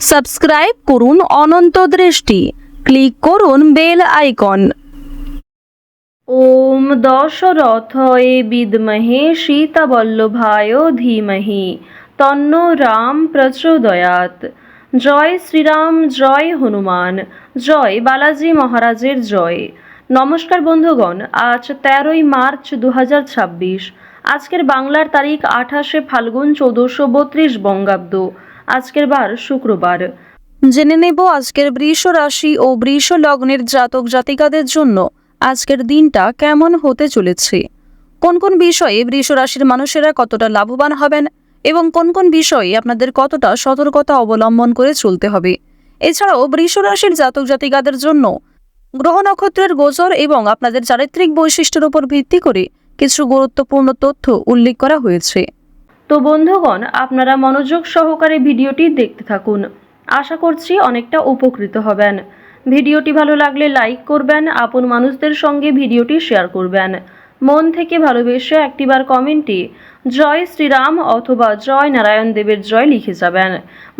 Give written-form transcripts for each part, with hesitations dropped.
Subscribe করুন অনন্ত দৃষ্টি, click করুন বেল আইকন। ওম দশরথয়ে বিদ্মহে সীতাবল্লভায় ধীমহি তন্নো রাম প্রচোদয়াৎ। জয় শ্রীরাম, জয় হনুমান, জয় বালাজি মহারাজের জয়। নমস্কার বন্ধুগণ, আজ 13ই মার্চ 2026। আজকের বাংলার তারিখ 28শে ফাল্গুন 1432 বঙ্গাব্দ। আজকের বার শুক্রবার। জেনে নেব আজকের বৃষ রাশি ও বৃষ লগ্নের জাতক জাতিকাদের জন্য আজকের দিনটা কেমন হতে চলেছে, কোন কোন বিষয়ে বৃষ রাশির মানুষেরা কতটা লাভবান হবেন এবং কোন কোন বিষয়ে আপনাদের কতটা সতর্কতা অবলম্বন করে চলতে হবে। এছাড়াও বৃষ রাশির জাতক জাতিকাদের জন্য গ্রহ নক্ষত্রের গোচর এবং আপনাদের চারিত্রিক বৈশিষ্ট্যের উপর ভিত্তি করে কিছু গুরুত্বপূর্ণ তথ্য উল্লেখ করা হয়েছে। তো বন্ধুগণ, আপনারা মনোযোগ সহকারে ভিডিওটি দেখতে থাকুন। আশা করছি অনেকটা উপকৃত হবেন। ভিডিওটি ভালো লাগলে লাইক করবেন, আপন মানুষদের সঙ্গে ভিডিওটি শেয়ার করবেন। মন থেকে ভালোবেসে একটিবার কমেন্টে জয় শ্রীরাম অথবা জয় নারায়ণ দেবের জয় লিখে যাবেন।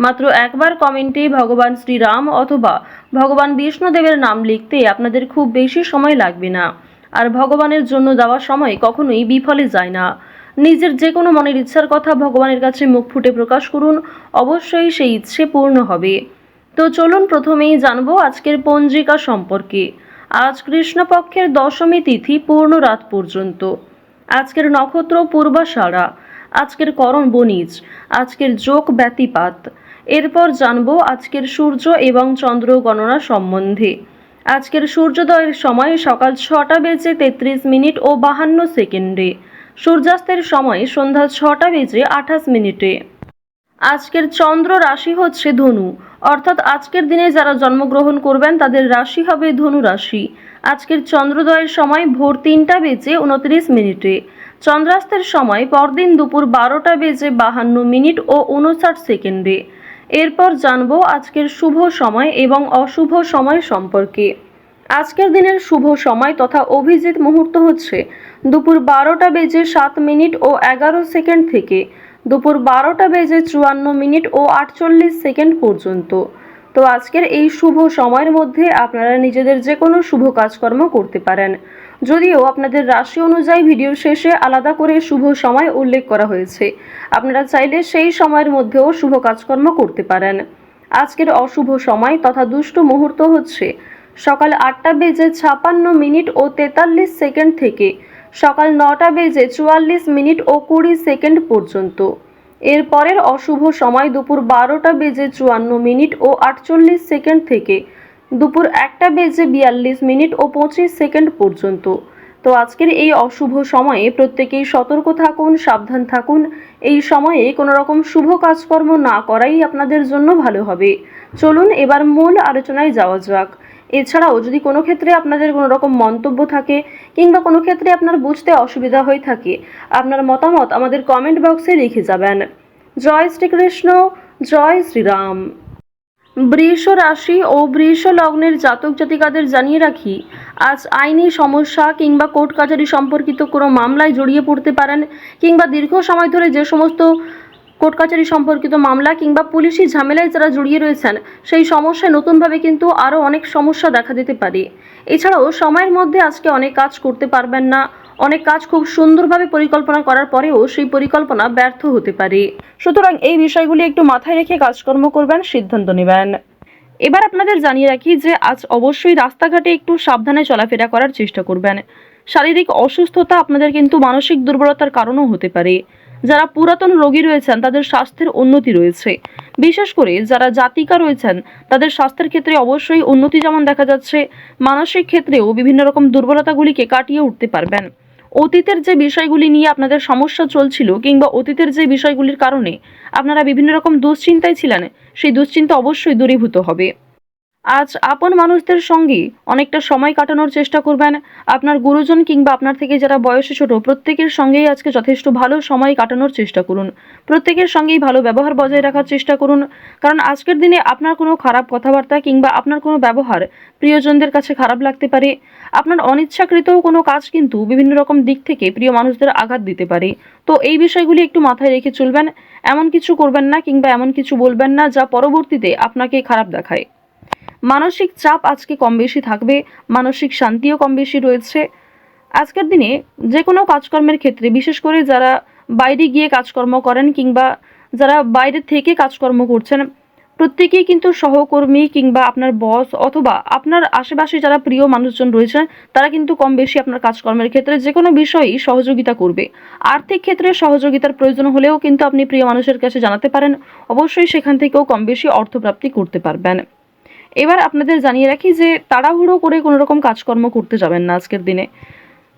মাত্র একবার কমেন্টে ভগবান শ্রীরাম অথবা ভগবান বিষ্ণুদেবের নাম লিখতে আপনাদের খুব বেশি সময় লাগবে না। আর ভগবানের জন্য দেওয়া সময় কখনোই বিফলে যায় না। নিজের যে কোনো মনের ইচ্ছার কথা ভগবানের কাছে মুখ ফুটে প্রকাশ করুন, অবশ্যই সেই ইচ্ছে পূর্ণ হবে। তো চলুন প্রথমেই জানবো আজকের পঞ্জিকা সম্পর্কে। আজ কৃষ্ণপক্ষের দশমী তিথি পূর্ণ রাত পর্যন্ত। আজকের নক্ষত্র পূর্বাষাঢ়া, আজকের করণ বণিজ, আজকের যোগ ব্যতিপাত। এরপর জানবো আজকের সূর্য এবং চন্দ্র গণনা সম্বন্ধে। আজকের সূর্যোদয়ের সময় সকাল 6:33 ও 52 সেকেন্ডে। সূর্যাস্তের সময় সন্ধ্যা 6:28। আজকের চন্দ্র রাশি হচ্ছে ধনু, অর্থাৎ আজকের দিনে যারা জন্মগ্রহণ করবেন তাদের রাশি হবে ধনু রাশি। আজকের চন্দ্রোদয়ের সময় ভোর 3:29। চন্দ্রাস্তের সময় পরদিন দুপুর 12:52 ও 59 সেকেন্ডে। এরপর জানবো আজকের শুভ সময় এবং অশুভ সময় সম্পর্কে। আজকের দিনের শুভ সময় তথা অভিজিৎ মুহূর্ত হচ্ছে দুপুর 12:07 ও 11 সেকেন্ড থেকে দুপুর 12:54 ও 48 সেকেন্ড পর্যন্ত। তো আজকের এই শুভ সময়ের মধ্যে আপনারা নিজেদের যে কোনো শুভ কাজকর্ম করতে পারেন, যদিও আপনাদের রাশি অনুযায়ী ভিডিওর শেষে আলাদা করে শুভ সময় উল্লেখ করা হয়েছে। আপনারা চাইলে সেই সময়ের মধ্যেও শুভ কাজকর্ম করতে পারেন। আজকের অশুভ সময় তথা দুষ্ট মুহূর্ত হচ্ছে সকাল 8:56 ও 43 সেকেন্ড থেকে সকাল 9:44 ও 20 সেকেন্ড পর্যন্ত। এর পরের অশুভ সময় দুপুর 12:54 ও 48 সেকেন্ড থেকে দুপুর 1:42 ও 25 সেকেন্ড পর্যন্ত। তো আজকের এই অশুভ সময়ে প্রত্যেকেই সতর্ক থাকুন, সাবধান থাকুন। এই সময়ে কোনো রকম শুভ কাজকর্ম না করাই আপনাদের জন্য ভালো হবে। চলুন এবার মূল আলোচনায় যাওয়া যাক। এছাড়াও যদি কোনো ক্ষেত্রে আপনাদের কোনো রকম মন্তব্য থাকে কিংবা কোনো ক্ষেত্রে আপনার বুঝতে অসুবিধা হয়ে থাকে, আপনার মতামত আমাদের কমেন্ট বক্সে লিখে যাবেন। জয় শ্রীকৃষ্ণ, জয় শ্রীরাম। বৃষ রাশি ও বৃষ লগ্নের জাতক জাতিকাদের জানিয়ে রাখি, আজ আইনি সমস্যা কিংবা কোর্ট কাছারি সম্পর্কিত কোনো মামলায় জড়িয়ে পড়তে পারেন, কিংবা দীর্ঘ সময় ধরে যে সমস্ত কোর্ট কাছারি সম্পর্কিত মামলা কিংবা পুলিশি ঝামেলায় যারা জড়িয়ে রয়েছেন সেই সমস্যায় নতুনভাবে কিন্তু আরও অনেক সমস্যা দেখা দিতে পারে। এছাড়াও সময়ের মধ্যে আজকে অনেক কাজ করতে পারবেন না, অনেক কাজ খুব সুন্দরভাবে পরিকল্পনা করার পরেও সেই পরিকল্পনা ব্যর্থ হতে পারে। সুতরাং এই বিষয়গুলি একটু মাথায় রেখে কাজকর্ম করবেন, সিদ্ধান্ত নেবেন। এবার আপনাদের জানিয়ে রাখি যে আজ অবশ্যই রাস্তাঘাটে একটু সাবধানে চলাফেরা করার চেষ্টা করবেন। শারীরিক অসুস্থতা আপনাদের কিন্তু মানসিক দুর্বলতার কারণও হতে পারে। যারা পুরাতন রোগী রয়েছেন তাদের স্বাস্থ্যের উন্নতি রয়েছে, বিশেষ করে যারা জাতিকা রয়েছেন তাদের স্বাস্থ্যের ক্ষেত্রে অবশ্যই উন্নতি যেমন দেখা যাচ্ছে, মানসিক ক্ষেত্রেও বিভিন্ন রকম দুর্বলতাগুলিকে কাটিয়ে উঠতে পারবেন। অতীতের যে বিষয়গুলি নিয়ে আপনাদের সমস্যা চলছিল কিংবা অতীতের যে বিষয়গুলির কারণে আপনারা বিভিন্ন রকম দুশ্চিন্তায় ছিলেন, সেই দুশ্চিন্তা অবশ্যই দূরীভূত হবে। আজ আপন মানুষদের সঙ্গে অনেকটা সময় কাটানোর চেষ্টা করবেন। আপনার গুরুজন কিংবা আপনার থেকে যারা বয়সে ছোট প্রত্যেকের সঙ্গেই আজকে যথেষ্ট ভালো সময় কাটানোর চেষ্টা করুন। প্রত্যেকের সঙ্গেই ভালো ব্যবহার বজায় রাখার চেষ্টা করুন, কারণ আজকের দিনে আপনার কোনো খারাপ কথাবার্তা কিংবা আপনার কোনো ব্যবহার প্রিয়জনদের কাছে খারাপ লাগতে পারে। আপনার অনিচ্ছাকৃত কোনো কাজ কিন্তু বিভিন্ন রকম দিক থেকে প্রিয় মানুষদের আঘাত দিতে পারে। তো এই বিষয়গুলি একটু মাথায় রেখে চলবেন। এমন কিছু করবেন না কিংবা এমন কিছু বলবেন না যা পরবর্তীতে আপনাকে খারাপ দেখায়। মানসিক চাপ আজকে কম বেশি থাকবে, মানসিক শান্তিও কম বেশি রয়েছে। আজকের দিনে যে কোনো কাজকর্মের ক্ষেত্রে, বিশেষ করে যারা বাইরে গিয়ে কাজকর্ম করেন কিংবা যারা বাইরে থেকে কাজকর্ম করছেন, প্রত্যেকেই কিন্তু সহকর্মী কিংবা আপনার বস অথবা আপনার আশেপাশে যারা প্রিয় মানুষজন রয়েছেন তারা কিন্তু কম বেশি আপনার কাজকর্মের ক্ষেত্রে যে কোনো বিষয়েই সহযোগিতা করবে। আর্থিক ক্ষেত্রে সহযোগিতার প্রয়োজন হলেও কিন্তু আপনি প্রিয় মানুষের কাছে জানাতে পারেন, অবশ্যই সেখান থেকেও কম বেশি অর্থপ্রাপ্তি করতে পারবেন। এবার আপনাদের জানিয়ে রাখি যে তাড়াহুড়ো করে কোনো রকম কাজকর্ম করতে যাবেন না আজকের দিনে।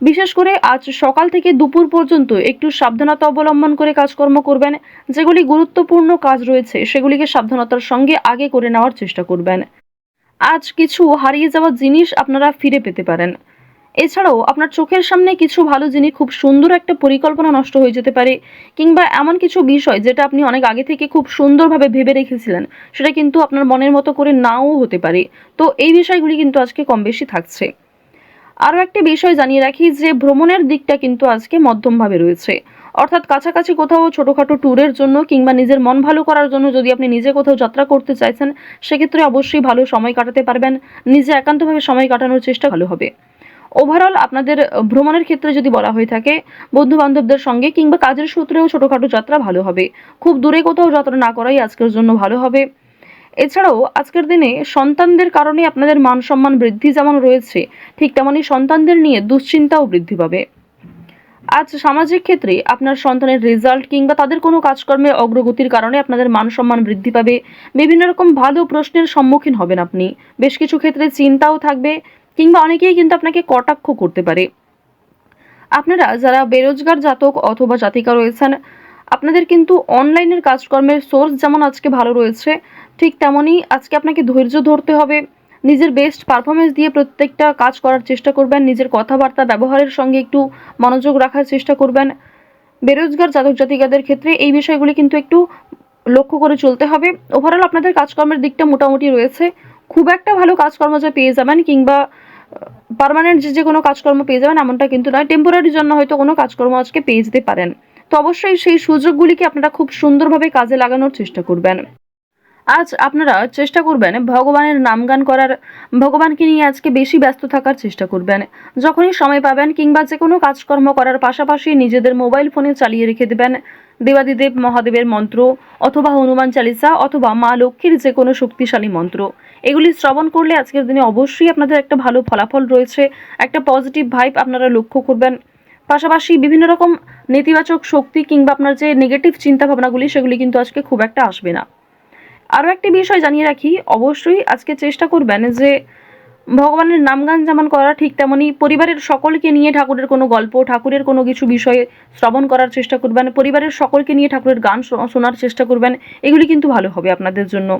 বিশেষ করে আজ সকাল থেকে দুপুর পর্যন্ত একটু সাবধানতা অবলম্বন করে কাজকর্ম করবেন। যেগুলি গুরুত্বপূর্ণ কাজ রয়েছে সেগুলিকে সাবধানতার সঙ্গে আগে করে নেওয়ার চেষ্টা করবেন। আজ কিছু হারিয়ে যাওয়া জিনিস আপনারা ফিরে পেতে পারেন। এছাড়াও আপনার চোখের সামনে কিছু ভালো জিনিস, খুব সুন্দর একটা পরিকল্পনা নষ্ট হয়ে যেতে পারে, কিংবা এমন কিছু বিষয় যেটা আপনি অনেক আগে থেকে খুব সুন্দরভাবে ভেবে রেখেছিলেন সেটা কিন্তু আপনার মনের মতো করে নাও হতে পারে। তো এই বিষয়গুলি কিন্তু আজকে কম বেশি থাকছে। আরও একটি বিষয় জানিয়ে রাখি যে ভ্রমণের দিকটা কিন্তু আজকে মধ্যমভাবে রয়েছে, অর্থাৎ কাছাকাছি কোথাও ছোটোখাটো ট্যুরের জন্য কিংবা নিজের মন ভালো করার জন্য যদি আপনি নিজে কোথাও যাত্রা করতে চাইছেন সেক্ষেত্রে অবশ্যই ভালো সময় কাটাতে পারবেন। নিজে একান্তভাবে সময় কাটানোর চেষ্টা ভালো হবে। ওভারঅল আপনাদের ভ্রমণের ক্ষেত্রে যদি বলা হয়ে থাকে, বন্ধু বান্ধবদের সঙ্গে কিংবা কাজের সূত্রেও ছোটোখাটো যাত্রা ভালো হবে। খুব দূরে কোথাও যাত্রা না করাই আজকের জন্য ভালো হবে। এছাড়াও আজকের দিনে সন্তানদের কারণে আপনাদের মান সম্মান বৃদ্ধি যেমন রয়েছে, ঠিক তেমনই সন্তানদের নিয়ে দুশ্চিন্তাও বৃদ্ধি পাবে। আজ সামাজিক ক্ষেত্রে আপনার সন্তানের রেজাল্ট কিংবা তাদের কোনো কাজকর্মের অগ্রগতির কারণে আপনাদের মান সম্মান বৃদ্ধি পাবে। বিভিন্ন রকম ভালো প্রশ্নের সম্মুখীন হবেন আপনি। বেশ কিছু ক্ষেত্রে চিন্তাও থাকবে, কিংবা অনেকেই কিন্তু আপনাকে কটাক্ষ করতে পারে। আপনারা যারা বেরোজগার জাতক অথবা জাতিকা রয়েছেন, আপনাদের কিন্তু অনলাইনের কাজকর্মের সোর্স যেমন আজকে ভালো রয়েছে, ঠিক তেমনই আজকে আপনাকে ধৈর্য ধরতে হবে। নিজের বেস্ট পারফরমেন্স দিয়ে প্রত্যেকটা কাজ করার চেষ্টা করবেন। নিজের কথাবার্তা ব্যবহারের সঙ্গে একটু মনোযোগ রাখার চেষ্টা করবেন। বেরোজগার জাতক জাতিকাদের ক্ষেত্রে এই বিষয়গুলি কিন্তু একটু লক্ষ্য করে চলতে হবে। ওভারঅল আপনাদের কাজকর্মের দিকটা মোটামুটি রয়েছে। খুব একটা ভালো কাজকর্ম যে পেয়ে যাবেন কিংবা পার্মানেন্ট যে কোনো কাজকর্ম পেয়ে যাবেন এমনটা কিন্তু নয়। টেম্পোরারির জন্য হয়তো কোনো কাজকর্ম আজকে পেয়ে যেতে পারেন। তো অবশ্যই সেই সুযোগগুলিকে আপনারা খুব সুন্দরভাবে কাজে লাগানোর চেষ্টা করবেন। আজ আপনারা চেষ্টা করবেন ভগবানের নামগান করার, ভগবানকে নিয়ে আজকে বেশি ব্যস্ত থাকার চেষ্টা করবেন। যখনই সময় পাবেন কিংবা যে কোনো কাজকর্ম করার পাশাপাশি নিজেদের মোবাইল ফোনে চালিয়ে রেখে দেবেন দেবাদিদেব মহাদেবের মন্ত্র অথবা হনুমান চালিসা অথবা মা লক্ষ্মীর যে কোনো শক্তিশালী মন্ত্র। এগুলি শ্রবণ করলে আজকের দিনে অবশ্যই আপনাদের একটা ভালো ফলাফল রয়েছে, একটা পজিটিভ ভাইব আপনারা লক্ষ্য করবেন। পাশাপাশি বিভিন্ন রকম নেতিবাচক শক্তি কিংবা আপনার যে নেগেটিভ চিন্তাভাবনাগুলি সেগুলি কিন্তু আজকে খুব একটা আসবে না। আরও একটি বিষয় জানিয়ে রাখি, অবশ্যই আজকে চেষ্টা করবেন যে ভগবানের নামগান যেমন করা, ঠিক তেমনই পরিবারের সকলকে নিয়ে ঠাকুরের কোনো গল্প, ঠাকুরের কোনো কিছু বিষয়ে শ্রবণ করার চেষ্টা করবেন। পরিবারের সকলকে নিয়ে ঠাকুরের গান শোনার চেষ্টা করবেন। এগুলি কিন্তু ভালো হবে আপনাদের জন্য।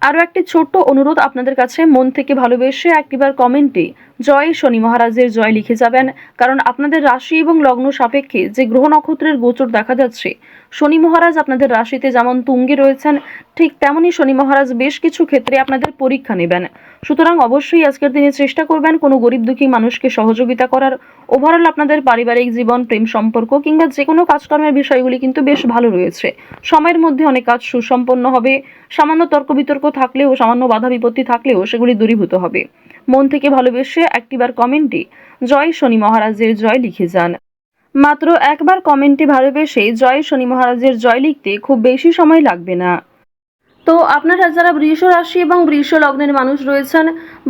আরও একটি ছোট্ট অনুরোধ আপনাদের কাছে, মন থেকে ভালোবেসে একটিবার কমেন্টে জয় শনি মহারাজের জয় লিখে যাবেন, কারণ আপনাদের রাশি এবং লগ্ন সাপেক্ষে যে গ্রহ নক্ষত্রের গোচর দেখা যাচ্ছে, শনি মহারাজ আপনাদের রাশিতে যেমন তুঙ্গে রয়েছেন, ঠিক তেমনই শনি মহারাজ বেশ কিছু ক্ষেত্রে আপনাদের পরীক্ষা নেবেন। সুতরাং অবশ্যই আজকের দিনে চেষ্টা করবেন কোনো গরিব দুঃখী মানুষকে সহযোগিতা করার। ওভারঅল আপনাদের পারিবারিক জীবন, প্রেম সম্পর্ক কিংবা যে কোনো কাজকর্মের বিষয়গুলি কিন্তু বেশ ভালো রয়েছে। সময়ের মধ্যে অনেক কাজ সুসম্পন্ন হবে। সামান্য তর্ক বিতর্ক থাকলেও, সামান্য বাধা বিপত্তি থাকলেও সেগুলি দূরীভূত হবে। মন থেকে ভালোবেসে একটিবার কমেন্টে জয় শনি মহারাজের জয় লিখে যান। মাত্র একবার কমেন্টে ভালোবেসে জয় শনি মহারাজের জয় লিখতে খুব বেশি সময় লাগবে না। তো আপনারা যারা বৃষ রাশি এবং বৃষ লগ্নের মানুষ রয়েছেন,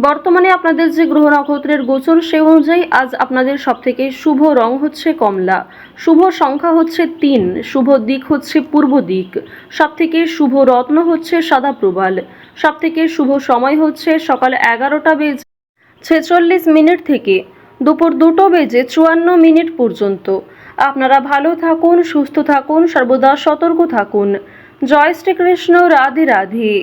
বর্তমানে আপনাদের যে গ্রহ নক্ষত্রের গোচর সে অনুযায়ী আজ আপনাদের সবথেকে শুভ রং হচ্ছে কমলা, শুভ সংখ্যা হচ্ছে 3, শুভ দিক হচ্ছে পূর্ব দিক, সবথেকে শুভ রত্ন হচ্ছে সাদা প্রবাল, সবথেকে শুভ সময় হচ্ছে সকাল 11:46 থেকে দুপুর 2:54 পর্যন্ত। আপনারা ভালো থাকুন, সুস্থ থাকুন, সর্বদা সতর্ক থাকুন। জয় শ্রীকৃষ্ণ। রাধে রাধে।